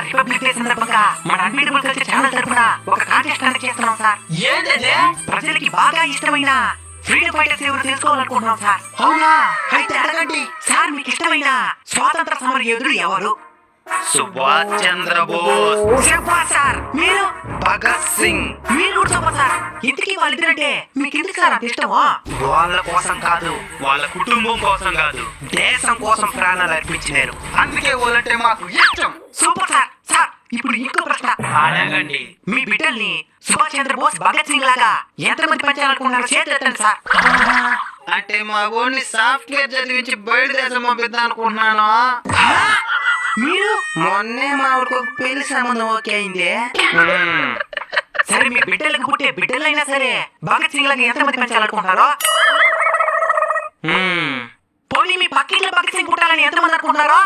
Sir republic day సందర్భంగా మన unbeatable culture channel తరపున ఒక కాంటెస్ట్ కండక్ట్ చేస్తున్నాం సార్. ఏంటంటే ప్రజలకి బాగా ఇష్టమైన ఫ్రీడమ్ ఫైటర్స్ ఎవరు తెలుసుకోవాలనుకుంటున్నాం సార్. అవునా? అయితే అడగండి సార్, మీకు ఇష్టమైన స్వాతంత్ర సమర యోధుడు ఎవరు? సుభాష్ చంద్రబోస్. చెప్పాలి సార్. మీరు? భగత్ సింగ్. మీరు కూడా చెప్పాలి సార్. ఇంతకీ వాళ్ళిద్దరంటే మీకు ఎందుకు సార్ అంత ఇష్టమా? వాళ్ళ కోసం కాదు, వాళ్ళ కుటుంబం కోసం కాదు, దేశం కోసం ప్రాణాలు అర్పించినారు, అందుకే వాళ్ళంటే మాకు ఇష్టం. Super sir. సార్ ఇప్పుడు ఇంకో ప్రశ్న అడగండి. మీ బిడ్డల్ని సుభాష్ చంద్రబోస్ భగత్ సింగ్ లాగా ఎంతమంది పెంచాలనుకున్నారు? చేతులు ఎత్తండి సార్. అంటే మా ఊరిని సాఫ్ట్వేర్ చదివించి బయట దేశం పంపిద్దాం అనుకుంటున్నాను. మీరు? మొన్నే మా ఊరికి ఒక పెళ్లి సంబంధం ఓకే అయింది. సరే మీ బిడ్డలకు పుట్టే బిడ్డలైనా సరే భగత్ సింగ్ లాగా ఎంతమంది పెంచాలనుకుంటున్నారో? పోనీ మీ పక్కింట్లో భగత్ సింగ్ పుట్టాలని ఎంతమంది అనుకుంటున్నారో?